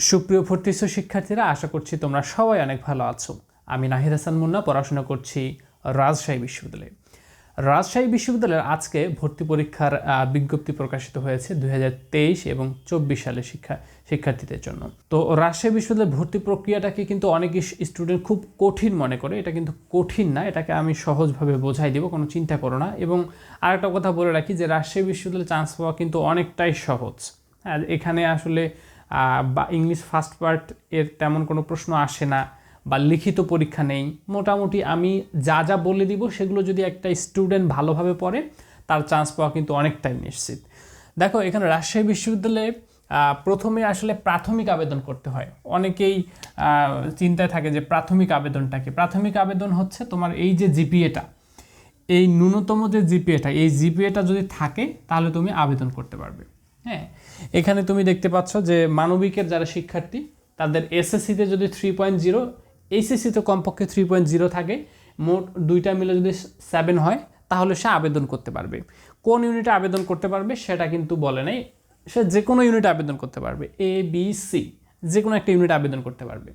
সুপ্রিয় ভর্তিচ্ছু শিক্ষার্থীরা, আশা করছি তোমরা সবাই অনেক ভালো আছো। আমি নাহিদ হাসান মুন্না পড়াশোনা করছি রাজশাহী বিশ্ববিদ্যালয়ে। রাজশাহী বিশ্ববিদ্যালয়ের আজকে ভর্তি পরীক্ষার বিজ্ঞপ্তি প্রকাশিত হয়েছে 2023 এবং 24 সালের শিক্ষার্থীদের জন্য। তো রাজশাহী বিশ্ববিদ্যালয়ের ভর্তি প্রক্রিয়াটাকে কিন্তু অনেক স্টুডেন্ট খুব কঠিন মনে করে। এটা কিন্তু কঠিন না, এটাকে আমি সহজভাবে বোঝাই দেব, কোনো চিন্তা করো না। এবং আরেকটা কথা বলে রাখি যে রাজশাহী বিশ্ববিদ্যালয়ে চান্স পাওয়া কিন্তু অনেকটাই সহজ। হ্যাঁ, এখানে আসলে বা ইংলিশ ফার্স্ট পার্ট এর তেমন কোনো প্রশ্ন আসে না, বা লিখিত পরীক্ষা নেই। মোটামুটি আমি যা যা বলে দিব সেগুলো যদি একটা স্টুডেন্ট ভালোভাবে পড়ে তার চান্স পাওয়া কিন্তু অনেকটাই নিশ্চিত। দেখো, এখানে রাজশাহী বিশ্ববিদ্যালয়ে প্রথমে আসলে প্রাথমিক আবেদন করতে হয়। অনেকেই চিন্তায় থাকে যে প্রাথমিক আবেদনটা কি। প্রাথমিক আবেদন হচ্ছে তোমার এই যে জিপিএটা, এই ন্যূনতম যে জিপিএটা, এই জিপিএটা যদি থাকে তাহলে তুমি আবেদন করতে পারবে। হ্যাঁ, এখানে তুমি দেখতে পাচ্ছ যে মানবিকের যারা শিক্ষার্থী তাদের এসএসসিতে যদি 3.0, এইচএসসিতে কমপক্ষে 3.0 থাকে, মোট দুইটা মিলে যদি 7 হয় তাহলে সে আবেদন করতে পারবে। কোন ইউনিটে আবেদন করতে পারবে সেটা কিন্তু বলে নাই, সে যে কোনো ইউনিটে আবেদন করতে পারবে। ABC যে কোনো একটা ইউনিটে আবেদন করতে পারবে।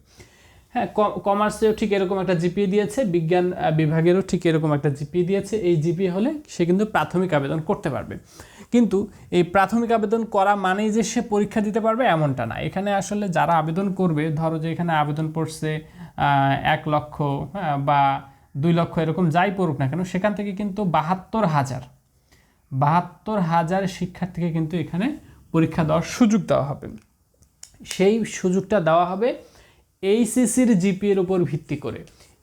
হ্যাঁ, কমার্সেও ঠিক এরকম একটা জিপিএ দিয়েছে, বিজ্ঞান বিভাগেরও ঠিক এরকম একটা জিপিএ দিয়েছে। এই জিপিএ হলে সে কিন্তু প্রাথমিক আবেদন করতে পারবে। কিন্তু এই প্রাথমিক আবেদন করা মানেই যে সে পরীক্ষা দিতে পারবে এমনটা না। এখানে আসলে যারা আবেদন করবে, ধরো যে এখানে আবেদন পড়ছে 1 লক্ষ বা 2 লক্ষ, এরকম যাই পড়ুক না কেন, সেখান থেকে কিন্তু 72,000 শিক্ষার্থীকে কিন্তু এখানে পরীক্ষা দেওয়ার সুযোগ দেওয়া হবে। সেই সুযোগটা দেওয়া হবে এইচএসসির জিপিএর উপর ভিত্তি করে।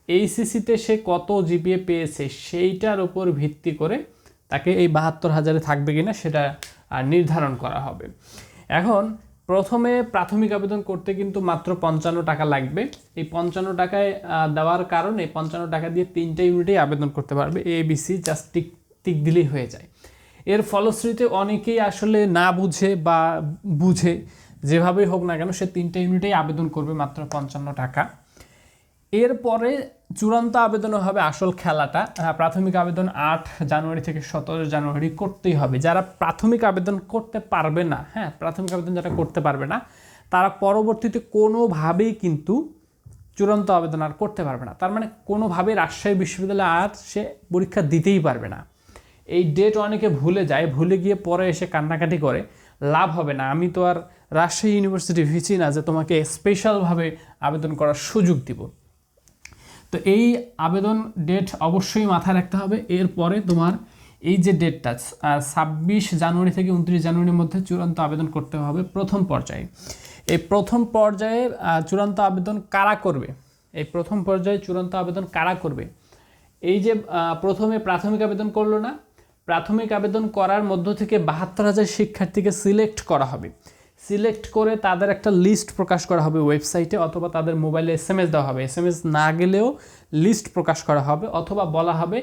এইচএসসিতে সে কত জিপিএ পেয়েছে সেইটার উপর ভিত্তি করে তাকে এই 72,000-এ থাকবে কিনা সেটা নির্ধারণ করা হবে। এখন প্রথমে প্রাথমিক আবেদন করতে কিন্তু মাত্র 55 টাকা লাগবে। এই 55 টাকায় দেওয়ার কারণে 55 টাকা দিয়ে 3টে ইউনিটেই আবেদন করতে পারবে। ABC জাস্ট টিক দিলেই হয়ে যায়। এর ফলশ্রুতিতে অনেকেই আসলে না বুঝে বা বুঝে, যেভাবেই হোক না কেন, সে 3টে ইউনিটেই আবেদন করবে মাত্র 55 টাকা। এরপরে চূড়ান্ত আবেদনও হবে আসল খেলাটা। প্রাথমিক আবেদন 8 জানুয়ারি থেকে 17 জানুয়ারি করতেই হবে। যারা প্রাথমিক আবেদন করতে পারবে না, প্রাথমিক আবেদন যারা করতে পারবে না, তারা পরবর্তীতে কোনোভাবেই কিন্তু চূড়ান্ত আবেদন আর করতে পারবে না। তার মানে কোনোভাবেই রাজশাহী বিশ্ববিদ্যালয়ে আর সে পরীক্ষা দিতেই পারবে না। এই ডেট অনেকে ভুলে যায়, ভুলে গিয়ে পরে এসে কান্নাকাটি করে, লাভ হবে না। আমি তো আর রাজশাহী ইউনিভার্সিটি ভিসি না যে তোমাকে স্পেশালভাবে আবেদন করার সুযোগ দিব। তো এই আবেদন ডেট অবশ্যই মাথায় রাখতে হবে। এরপরে তোমার এই যে ডেটটা 26 জানুয়ারি থেকে 29 জানুয়ারির মধ্যে চূড়ান্ত আবেদন করতে হবে প্রথম পর্যায়ে। এই প্রথম পর্যায়ে চূড়ান্ত আবেদন কারা করবে? এই প্রথম পর্যায়ে চূড়ান্ত আবেদন কারা করবে? এই যে প্রথমে প্রাথমিক আবেদন করলো না, প্রাথমিক আবেদন করার মধ্য থেকে 72,000 শিক্ষার্থীকে সিলেক্ট করা হবে। সিলেক্ট করে তাদের একটা লিস্ট প্রকাশ করা হবে ওয়েবসাইটে, অথবা তাদের মোবাইলে SMS দেওয়া হবে। SMS না গেলেও লিস্ট প্রকাশ করা হবে, অথবা বলা হবে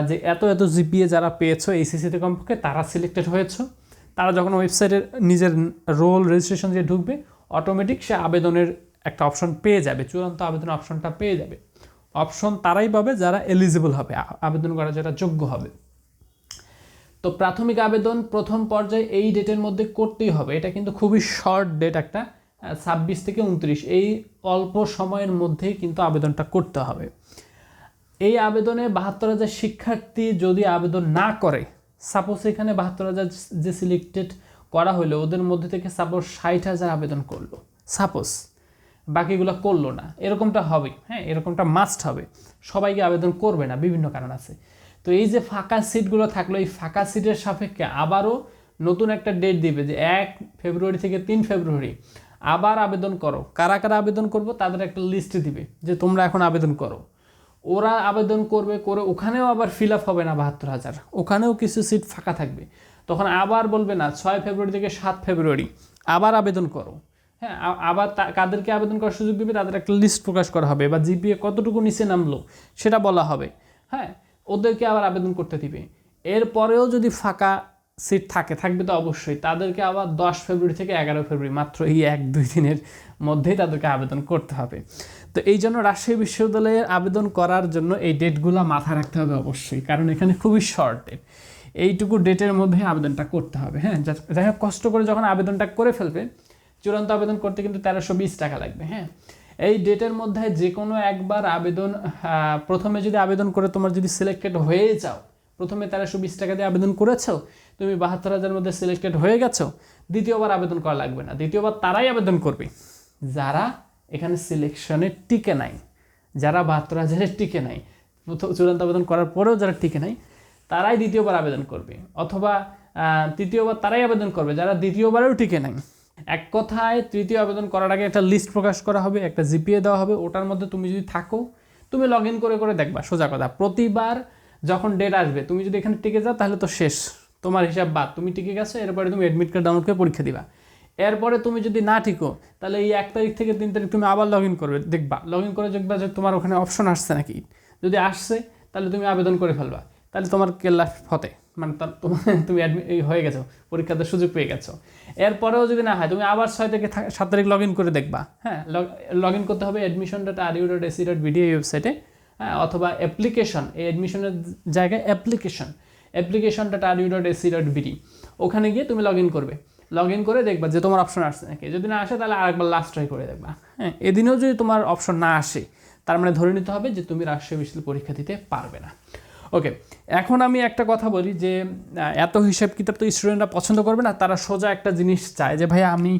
যে এত এত জিপিএ যারা পেয়েছো এইচএসসিতে কমপক্ষে তারা সিলেক্টেড হয়েছো। তারা যখন ওয়েবসাইটের নিজের রোল রেজিস্ট্রেশন দিয়ে ঢুকবে, অটোমেটিক সে আবেদনের একটা অপশন পেয়ে যাবে, চূড়ান্ত আবেদনের অপশনটা পেয়ে যাবে। অপশন তারাই পাবে যারা এলিজিবল হবে, আবেদন করা যারা যোগ্য হবে। তো প্রাথমিক আবেদন প্রথম পর্যায়ে এই ডেটের মধ্যে করতেই হবে। এটা কিন্তু খুবই শর্ট ডেট একটা, 26 থেকে 29, এই অল্প সময়ের মধ্যেই কিন্তু আবেদনটা করতে হবে। এই আবেদনে 72,000 শিক্ষার্থী যদি আবেদন না করে, সাপোজ এখানে 72,000 যে সিলেক্টেড করা হলো ওদের মধ্যে থেকে সাপোজ 60,000 আবেদন করলো, সাপোজ বাকিগুলো করলো না, এরকমটা হবে। এরকমটা মাস্ট হবে। সবাইকে আবেদন করবে না, বিভিন্ন কারণ আছে। তো এই যে ফাঁকা সিটগুলো থাকলো, এই ফাঁকা সিটের সাপেক্ষে আবারও নতুন একটা ডেট দিবে যে 1 ফেব্রুয়ারি থেকে 3 ফেব্রুয়ারি আবার আবেদন করো। কারা কারা আবেদন করবো তাদের একটা লিস্ট দিবে যে তোমরা এখন আবেদন করো। ওরা আবেদন করবে, করে ওখানেও আবার ফিল আপ হবে না 72,000, ওখানেও কিছু সিট ফাঁকা থাকবে। তখন আবার বলবে না 6 ফেব্রুয়ারি থেকে 7 ফেব্রুয়ারি আবার আবেদন করো। আবার কাদেরকে আবেদন করার সুযোগ দিবে তাদের একটা লিস্ট প্রকাশ করা হবে, বা জিপিএ কতটুকু নিচে নামলো সেটা বলা হবে। ওদেরকে আবার আবেদন করতে দিবে। এরপরেও যদি ফাঁকা সিট থাকবে তো অবশ্যই তাদেরকে আবার 10 ফেব্রুয়ারি থেকে 11 ফেব্রুয়ারি, মাত্র এই 1-2 দিনের মধ্যেই তাদেরকে আবেদন করতে হবে। তো এই জন্য রাজশাহী বিশ্ববিদ্যালয়ে আবেদন করার জন্য এই ডেটগুলো মাথায় রাখতে হবে অবশ্যই, কারণ এখানে খুবই শর্ট ডেট। এইটুকু ডেটের মধ্যে আবেদনটা করতে হবে। যাই হোক, কষ্ট করে যখন আবেদনটা করে ফেলবে চূড়ান্ত আবেদন করতে কিন্তু 1320 টাকা লাগবে। হ্যাঁ, এই ডেটের মধ্যে যে কোনো একবার আবেদন, প্রথমে যদি আবেদন করে তোমার যদি সিলেক্টেড হয়ে যাও, প্রথমে 1320 টাকা দিয়ে আবেদন করেছো, তুমি 72,000 মধ্যে সিলেক্টেড হয়ে গেছো, দ্বিতীয়বার আবেদন করা লাগবে না। দ্বিতীয়বার তারাই আবেদন করবে যারা এখানে সিলেকশনে টিকে নাই, যারা 72,000-এর টিকে নাই, চূড়ান্ত আবেদন করার পরেও যারা টিকে নাই তারাই দ্বিতীয়বার আবেদন করবে, অথবা তৃতীয়বার তারাই আবেদন করবে যারা দ্বিতীয়বারেও টিকে নাই। এক কথায় তৃতীয় আবেদন করার আগে একটা লিস্ট প্রকাশ করা হবে, একটা জিপিএ দেওয়া হবে, ওটার মধ্যে তুমি যদি থাকো তুমি লগ ইন করে করে দেখবা। সোজা কথা, প্রতিবার যখন ডেট আসবে তুমি যদি এখানে টিকে যাও তাহলে তো শেষ, তোমার হিসাব বাদ, তুমি টিকে গেছো। এরপরে তুমি অ্যাডমিট কার্ড ডাউনলোড করে পরীক্ষা দিবা। এরপরে তুমি যদি না টিকো তাহলে এই 1 তারিখ থেকে 3 তারিখ তুমি আবার লগ ইন করবে, দেখবা, লগ ইন করে দেখবা যে তোমার ওখানে অপশন আসছে নাকি। যদি আসছে তাহলে তুমি আবেদন করে ফেলবা, তাহলে তোমার কেল্লা ফতে, মানে তুমি হয়ে গেছো, পরীক্ষাতে সুযোগ পেয়ে গেছো। এরপরেও যদি না হয় তুমি আবার 6 থেকে 7 তারিখ লগ ইন করে দেখবা। হ্যাঁ, লগ ইন করতে হবে admission.ru.ac.bd এই ওয়েবসাইটে, হ্যাঁ, অথবা অ্যাপ্লিকেশন, এই অ্যাডমিশনের জায়গায় application.ru.ac.bd, ওখানে গিয়ে তুমি লগ ইন করবে। লগ ইন করে দেখবা যে তোমার অপশন আসছে নাকি। যদি না আসে তাহলে আরেকবার লাস্ট ট্রাই করে দেখবা। হ্যাঁ, এদিনেও যদি তোমার অপশন না আসে তার মানে ধরে নিতে হবে যে তুমি রাজশাহী বিশ্ববিদ্যালয়ে পরীক্ষা দিতে পারবে না। ওকে, এখন আমি একটা কথা বলি যে এত হিসাব কিতাব তো স্টুডেন্টরা পছন্দ করবে না, তারা সোজা একটা জিনিস চায় যে ভাইয়া আমি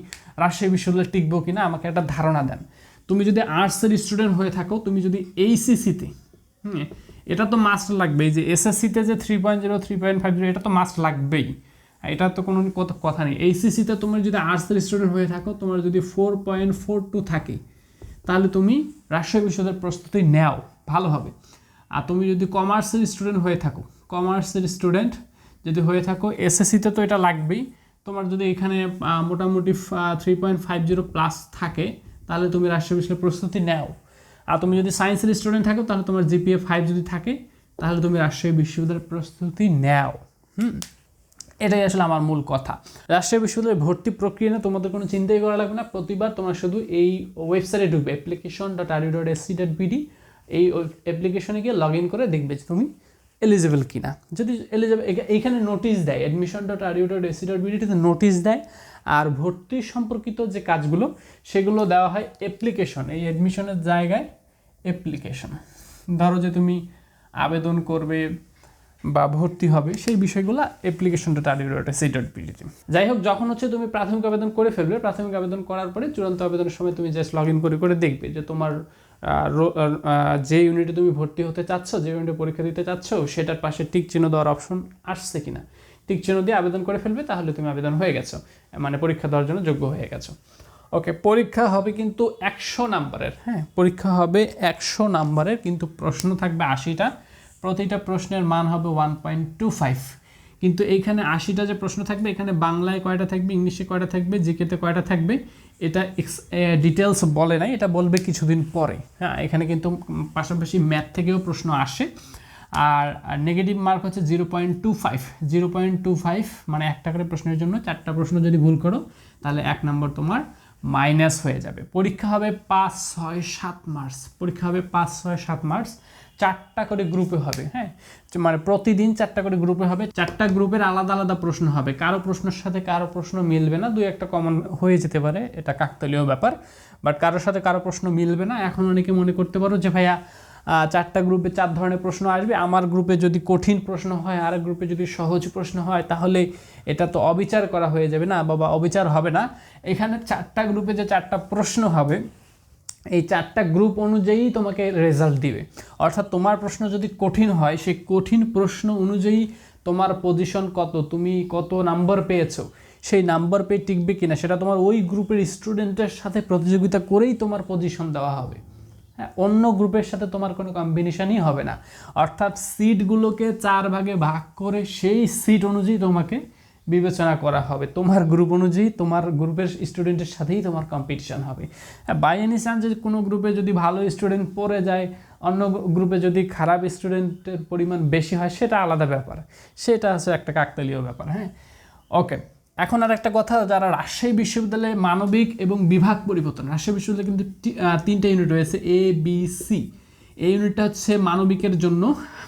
রাজশাহী বিশ্ববিদ্যালয়ে টিকবো কিনা, আমাকে একটা ধারণা দেন। তুমি যদি আর্টসের স্টুডেন্ট হয়ে থাকো, তুমি যদি এইচএসসিতে, এটা তো মাস্ট লাগবেই, যে এসএসসিতে যে 3.0 3.50 এটা তো মাস্ট লাগবেই, এটা তো কোনো কথা নেই। এইচএসসিতে তুমি যদি আর্টসের স্টুডেন্ট হয়ে থাকো, তোমার যদি 4.42 থাকে তাহলে তুমি রাজশাহী বিশ্ববিদ্যালয়ের প্রস্তুতি নাও, ভালো হবে। আর তুমি যদি কমার্সের স্টুডেন্ট হয়ে থাকো, কমার্সের স্টুডেন্ট যদি হয়ে থাকো, এসএসসিতে তো এটা লাগবেই, তোমার যদি এখানে মোটামুটি 3.50 প্লাস থাকে তাহলে তুমি রাজশাহী বিশ্ববিদ্যালয়ের প্রস্তুতি নাও। আর তুমি যদি সায়েন্সের স্টুডেন্ট থাকো তাহলে তোমার জিপিএ 5 যদি থাকে তাহলে তুমি রাজশাহী বিশ্ববিদ্যালয়ের প্রস্তুতি নাও। এটাই আসলে আমার মূল কথা। রাজশাহী বিশ্ববিদ্যালয়ের ভর্তি প্রক্রিয়া নিয়ে তোমাদের কোনো চিন্তাই করা লাগবে না। প্রতিবার তোমার শুধু এই ওয়েবসাইটে ঢুকবে, application.ru.ac.bd, এই অ্যাপ্লিকেশনে গিয়ে লগ ইন করে দেখবে যে তুমি এলিজিবল কিনা। যদি এলিজিবল, এইখানে নোটিশ দেয়, admission.ru.ac.bd-তে নোটিশ দেয়। আর ভর্তি সম্পর্কিত যে কাজগুলো সেগুলো দেওয়া হয় অ্যাপ্লিকেশন, এই অ্যাডমিশনের জায়গায় অ্যাপ্লিকেশন। ধরো যে তুমি আবেদন করবে বা ভর্তি হবে, সেই বিষয়গুলো application.ru.ac.bd-তে। যাই হোক, যখন হচ্ছে তুমি প্রাথমিক আবেদন করে ফেলবে, প্রাথমিক আবেদন করার পরে চূড়ান্ত আবেদনের সময় তুমি জাস্ট লগ ইন করে করে দেখবে যে তোমার যে ইউনিটে তুমি ভর্তি হতে চাচ্ছ, যে ইউনিটে পরীক্ষা দিতে চাচ্ছ, সেটার পাশে টিক চিহ্ন দেওয়ার অপশন আসছে কিনা। টিক চিহ্ন দিয়ে আবেদন করে ফেলবে, তাহলে তুমি আবেদন হয়ে গেছো, মানে পরীক্ষা দেওয়ার জন্য যোগ্য হয়ে গেছো। ওকে, পরীক্ষা হবে কিন্তু 100 নাম্বারের। হ্যাঁ, পরীক্ষা হবে 100 নাম্বারের, কিন্তু প্রশ্ন থাকবে 80টা, প্রতিটা প্রশ্নের মান হবে 1.25। কিন্তু এইখানে 80টা যে প্রশ্ন থাকবে, এখানে বাংলায় কয়টা থাকবে, ইংলিশে কয়টা থাকবে, জিকেতে কয়টা থাকবে, এটা ডিটেলস বলে নাই, এটা বলবে কিছুদিন পরে। হ্যাঁ, এখানে কিন্তু পাশাপাশি ম্যাথ থেকেও প্রশ্ন আসে। আর নেগেটিভ মার্ক হচ্ছে 0.25, মানে একটা করে প্রশ্নের জন্য 4টা প্রশ্ন যদি ভুল করো তাহলে 1 নম্বর তোমার মাইনাস হয়ে যাবে। পরীক্ষা হবে 5, 6, 7 মার্চ, পরীক্ষা হবে 5, 6, 7 মার্চ। 4টা করে গ্রুপে হবে। হ্যাঁ, মানে প্রতিদিন 4টা করে গ্রুপে হবে। 4টা গ্রুপের আলাদা আলাদা প্রশ্ন হবে, কারো প্রশ্নের সাথে কারো প্রশ্ন মিলবে না, 2-1টা কমন হয়ে যেতে পারে, এটা কাকতালীয় ব্যাপার, বাট কারোর সাথে কারো প্রশ্ন মিলবে না। এখন অনেকে মনে করতে পারো যে ভাইয়া 4টা গ্রুপে 4 ধরনের প্রশ্ন আসবে, আমার গ্রুপে যদি কঠিন প্রশ্ন হয়, আরেক গ্রুপে যদি সহজ প্রশ্ন হয়, তাহলে এটা তো অবিচার করা হয়ে যাবে। না বাবা, অবিচার হবে না। এখানে 4টা গ্রুপে যে 4টা প্রশ্ন হবে, এই 4টা গ্রুপ অনুযায়ী তোমাকে রেজাল্ট দিবে। অর্থাৎ তোমার প্রশ্ন যদি কঠিন হয়, সেই কঠিন প্রশ্ন অনুযায়ী তোমার পজিশন কত, তুমি কত নাম্বার পেয়েছো, সেই নাম্বার পেয়ে টিকবে কিনা সেটা তোমার ওই গ্রুপের স্টুডেন্টের সাথে প্রতিযোগিতা করেই তোমার পজিশন দেওয়া হবে। হ্যাঁ, অন্য গ্রুপের সাথে তোমার কোনো কম্বিনেশনই হবে না। অর্থাৎ সিটগুলোকে 4 ভাগে ভাগ করে সেই সিট অনুযায়ী তোমাকে বিবেচনা করা হবে, তোমার গ্রুপ অনুযায়ী, তোমার গ্রুপের স্টুডেন্টের সাথেই তোমার কম্পিটিশন হবে। বাই এনি চান্স কোনো গ্রুপে যদি ভালো স্টুডেন্ট পড়ে যায়, অন্য গ্রুপে যদি খারাপ স্টুডেন্টের পরিমাণ বেশি হয়, সেটা আলাদা ব্যাপার, সেটা হচ্ছে একটা কাকতালীয় ব্যাপার। হ্যাঁ, ওকে। এখন আর একটা কথা, যারা রাজশাহী বিশ্ববিদ্যালয়ে মানবিক এবং বিভাগ পরিবর্তন, রাজশাহী বিশ্ববিদ্যালয়ে কিন্তু 3টা ইউনিট রয়েছে, A, B, C। এই ইউনিটটা হচ্ছে মানবিকের জন্য,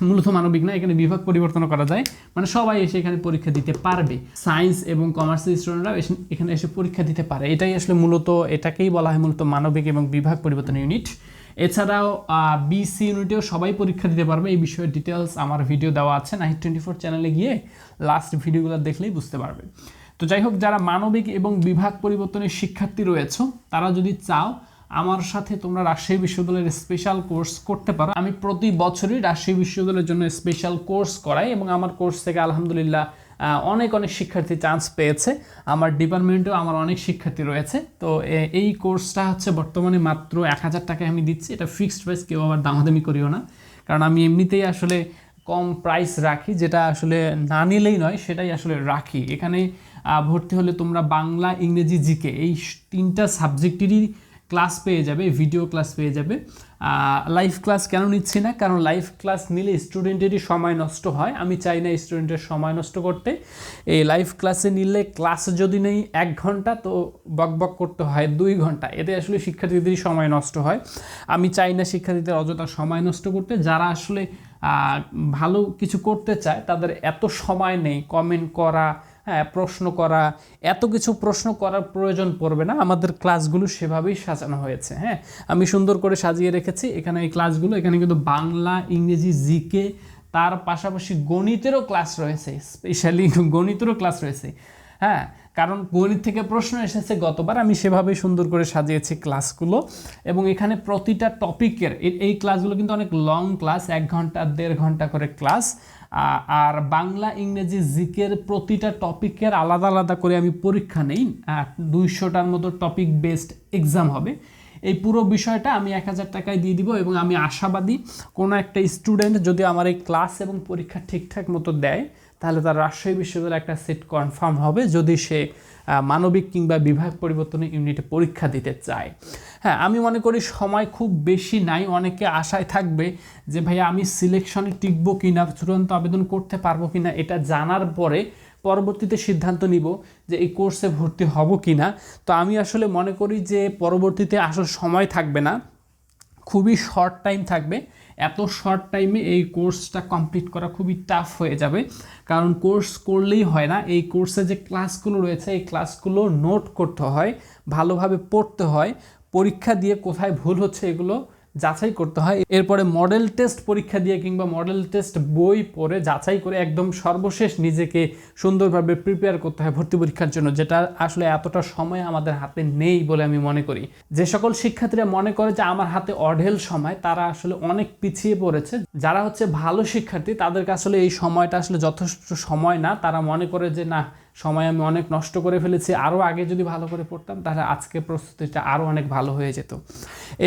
মূলত মানবিক না, এখানে বিভাগ পরিবর্তন করা যায়, মানে সবাই এসে এখানে পরীক্ষা দিতে পারবে, সায়েন্স এবং কমার্সের স্টুডেন্টরা এখানে এসে পরীক্ষা দিতে পারে। এটাই আসলে মূলত, এটাকেই বলা হয় মূলত মানবিক এবং বিভাগ পরিবর্তন ইউনিট। এছাড়াও বিসি ইউনিটেও সবাই পরীক্ষা দিতে পারবে। এই বিষয়ে ডিটেলস আমার ভিডিও দেওয়া আছে, Nahid24 চ্যানেলে গিয়ে লাস্ট ভিডিওগুলো দেখলেই বুঝতে পারবে। তো যাই হোক, যারা মানবিক এবং বিভাগ পরিবর্তনের শিক্ষার্থী রয়েছে তারা যদি চাও আমার সাথে তোমরা রাজশাহী বিশ্ববিদ্যালয়ের স্পেশাল কোর্স করতে পারো। আমি প্রতি বছরই রাজশাহী বিশ্ববিদ্যালয়ের জন্য স্পেশাল কোর্স করাই এবং আমার কোর্স থেকে আলহামদুলিল্লাহ অনেক শিক্ষার্থী চান্স পেয়েছে। আমার ডিপার্টমেন্টেও আমার অনেক শিক্ষার্থী রয়েছে। তো এই কোর্সটা হচ্ছে বর্তমানে মাত্র 1000 টাকায় আমি দিচ্ছি। এটা ফিক্সড প্রাইস, কেউ আবার দামাদামি করিও না, কারণ আমি এমনিতেই আসলে কম প্রাইস রাখি, যেটা আসলে না নিলেই নয় সেটাই আসলে রাখি। এখানে ভর্তি হলে তোমরা বাংলা, ইংরেজি, জিকে এই 3টা সাবজেক্টেরই ক্লাস পেয়ে যাবে, ভিডিও ক্লাস পেয়ে যাবে। লাইভ ক্লাস কেন নিচ্ছি না, কারণ লাইভ ক্লাস নিলে স্টুডেন্টেরই সময় নষ্ট হয়, আমি চাই না স্টুডেন্টের সময় নষ্ট করতে। এই লাইভ ক্লাসে নিলে ক্লাস যদি নেই 1 ঘন্টা, তো বকবক করতে হয় 2 ঘন্টা, এতে আসলে শিক্ষার্থীদেরই সময় নষ্ট হয়। আমি চাই না শিক্ষার্থীদের অযথা সময় নষ্ট করতে। যারা আসলে ভালো কিছু করতে চায় তাদের এত সময় নেই কমেন্ট করা, হ্যাঁ প্রশ্ন করা, এত কিছু প্রশ্ন করার প্রয়োজন পড়বে না। আমাদের ক্লাসগুলো সেভাবেই সাজানো হয়েছে। হ্যাঁ, আমি সুন্দর করে সাজিয়ে রেখেছি এখানে এই ক্লাসগুলো। এখানে কিন্তু বাংলা, ইংরেজি, জিকে, তার পাশাপাশি গণিতেরও ক্লাস রয়েছে, স্পেশালি গণিতেরও ক্লাস রয়েছে। হ্যাঁ, কারণ গণিত থেকে প্রশ্ন এসেছে গতবার, আমি সেভাবেই সুন্দর করে সাজিয়েছি ক্লাসগুলো। এবং এখানে প্রতিটা টপিকের এই ক্লাসগুলো কিন্তু অনেক লং ক্লাস, 1 ঘন্টা 1.5 ঘন্টা করে ক্লাস। আর বাংলা, ইংরেজি, জিকের প্রতিটা টপিকের আলাদা আলাদা করে আমি পরীক্ষা নেই। 200টার মতো টপিক বেসড এক্সাম হবে। এই পুরো বিষয়টা আমি 1000 টাকায় দিয়ে দিব এবং আমি আশাবাদী কোনো একটা স্টুডেন্ট যদি আমার এই ক্লাস এবং পরীক্ষা ঠিকঠাক মতো দেয় তাহলে তার রাজশাহী বিশ্ববিদ্যালয়ে একটা সিট কনফার্ম হবে, যদি সে মানবিক কিংবা বিভাগ পরিবর্তনের ইউনিটে পরীক্ষা দিতে চায়। হ্যাঁ, আমি মনে করি সময় খুব বেশি নাই। অনেকে আশায় থাকবে যে ভাইয়া আমি সিলেকশনে টিকবো কিনা, চূড়ান্ত আবেদন করতে পারবো কিনা, এটা জানার পরে পরবর্তীতে সিদ্ধান্ত নিব যে এই কোর্সে ভর্তি হব কিনা। তো আমি আসলে মনে করি যে পরবর্তীতে আসলে সময় থাকবে না, খুবই শর্ট টাইম থাকবে। এত শর্ট টাইমে এই কোর্সটা কমপ্লিট করা খুবই টাফ হয়ে যাবে, কারণ কোর্স করলেই হয় না। এই কোর্সে যে ক্লাসগুলো রয়েছে এই ক্লাসগুলো নোট করতে হয়, ভালোভাবে পড়তে হয়, পরীক্ষা দিয়ে কোথায় ভুল হচ্ছে এগুলো যাচাই করতে হয়, এরপরে মডেল টেস্ট পরীক্ষা দিয়ে কিংবা মডেল টেস্ট বই পড়ে যাচাই করে একদম সর্বশেষ নিজেকে সুন্দরভাবে প্রিপেয়ার করতে হয় ভর্তি পরীক্ষার জন্য, যেটা আসলে এতটা সময় আমাদের হাতে নেই বলে আমি মনে করি। যে সকল শিক্ষার্থীরা মনে করে যে আমার হাতে অঢেল সময়, তারা আসলে অনেক পিছিয়ে পড়েছে। যারা হচ্ছে ভালো শিক্ষার্থী তাদেরকে আসলে এই সময়টা আসলে যথেষ্ট সময় না, তারা মনে করে যে না সময় আমি অনেক নষ্ট করে ফেলেছি, আরও আগে যদি ভালো করে পড়তাম তাহলে আজকে প্রস্তুতিটা আরও অনেক ভালো হয়ে যেত।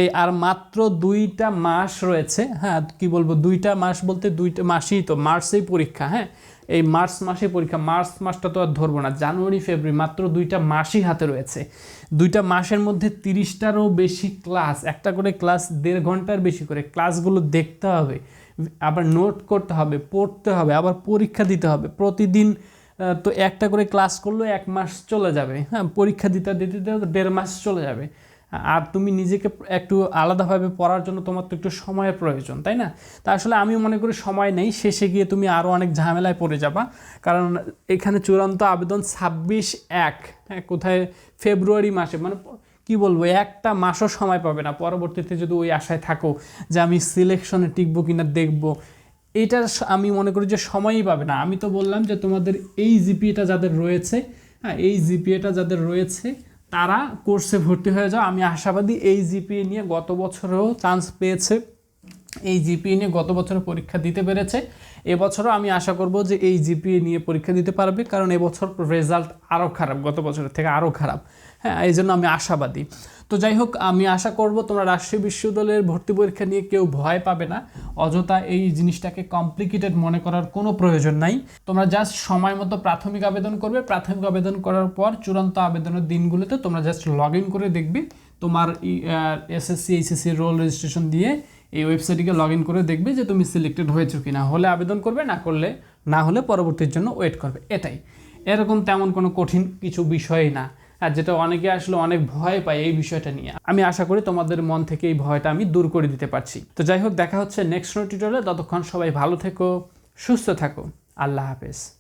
এই আর মাত্র 2টা মাস রয়েছে। হ্যাঁ, কি বলবো, 2টা মাস বলতে 2টা মাসই তো, মার্চেই পরীক্ষা। হ্যাঁ, এই মার্চ মাসে পরীক্ষা, মার্চ মাসটা তো আর ধরবো না, জানুয়ারি, ফেব্রুয়ারি, মাত্র 2টা মাসই হাতে রয়েছে। 2টা মাসের মধ্যে 30টারও বেশি ক্লাস, একটা করে ক্লাস 1.5 ঘন্টার বেশি করে ক্লাসগুলো দেখতে হবে, আবার নোট করতে হবে, পড়তে হবে, আবার পরীক্ষা দিতে হবে প্রতিদিন। তো একটা করে ক্লাস করলেও 1 মাস চলে যাবে। হ্যাঁ, পরীক্ষা দিতে দিতে 1.5 মাস চলে যাবে। আর তুমি নিজেকে একটু আলাদাভাবে পড়ার জন্য তোমার তো একটু সময়ের প্রয়োজন, তাই না? তা আসলে আমি মনে করি সময় নেই, শেষে গিয়ে তুমি আরও অনেক ঝামেলায় পড়ে যাবা, কারণ এখানে চূড়ান্ত আবেদন 26/1, হ্যাঁ কোথায় ফেব্রুয়ারি মাসে, মানে কি বলবো, একটা মাসও সময় পাবে না। পরবর্তীতে যদি ওই আশায় থাকো যে আমি সিলেকশনে টিকবো কিনা দেখবো, এটা আমি মনে করি যে সময়ই পাবে না। আমি তো বললাম যে তোমাদের এই জিপিএটা যাদের রয়েছে, হ্যাঁ এই জিপিএটা যাদের রয়েছে তারা কোর্সে ভর্তি হয়ে যাও। আমি আশাবাদী এই জিপিএ নিয়ে গত বছরেও চান্স পেয়েছে, এই জিপিএ নিয়ে গত বছরে পরীক্ষা দিতে পেরেছে, এবছরও আমি আশা করব যে এই জিপিএ নিয়ে পরীক্ষা দিতে পারবে, কারণ এবছর রেজাল্ট আরও খারাপ, গত বছরের থেকে আরও খারাপ। হ্যাঁ, এই জন্য আমি আশাবাদী। তো যাই হোক, আমি আশা করব তোমরা রাজশাহী বিশ্ববিদ্যালয়ের ভর্তি পরীক্ষা নিয়ে কেউ ভয় পাবে না, অযথা এই জিনিসটাকে কমপ্লিকেটেড মনে করার কোনো প্রয়োজন নাই। তোমরা জাস্ট সময় মতো প্রাথমিক আবেদন করবে, প্রাথমিক আবেদন করার পর চূড়ান্ত আবেদনের দিনগুলোতে তোমরা জাস্ট লগ ইন করে দেখবে, তোমার এসএসসি এইচএসসি রোল রেজিস্ট্রেশন দিয়ে এই ওয়েবসাইটটিকে লগ ইন করে দেখবে যে তুমি সিলেক্টেড হয়েছো কিনা, হলে আবেদন করবে, না হলে পরবর্তীর জন্য ওয়েট করবে। এটাই, এরকম তেমন কোনো কঠিন কিছু বিষয়ই না। আর যেটা অনেকে আসলে অনেক ভয় পায় এই বিষয়টা নিয়ে। আমি আশা করি তোমাদের মন থেকে এই ভয়টা আমি দূর করে দিতে পারছি। তো যাই হোক, দেখা হচ্ছে নেক্সট টিউটোরিয়ালে। ততক্ষণ সবাই ভালো থেকো, সুস্থ থাকো। আল্লাহ হাফেজ।